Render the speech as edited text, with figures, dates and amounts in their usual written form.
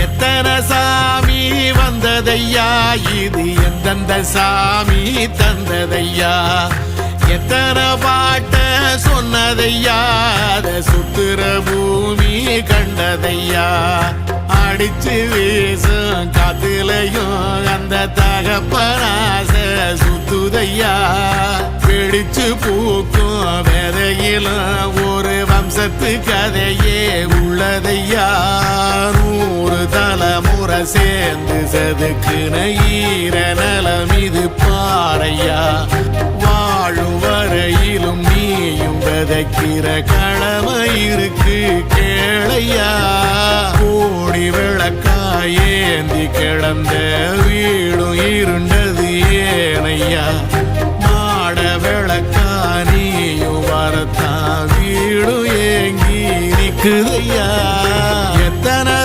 எத்தனை சாமி வந்ததையா, இது எந்தெந்த சாமி தந்ததையா, எத்தனை பாட்ட சொன்னதையா, அத சுத்துற பூமி கண்டதையா, அடிச்சு வீசும் காத்துலையும் அந்த தகப்பனாச சுத்துதையா, பிடிச்சு பூக்கும் விதையிலும் ஒரு வம்சத்து கதையே உள்ளதையா, 100 தலைமுறை சேர்ந்து செதுக்குன ஈர நலம் இது பாறையா, வாழும் வரையிலும் நீயும் விதைக்கிற கடமை இருக்கு கேளையா, கோடி விளக்காயேந்தி கிடந்த வீடும் இருண்டது ஏனையா, மாட விளக்கா நீயும் வரத்தா வீடும் ஏங்கி நிக்குதையா, எத்தனை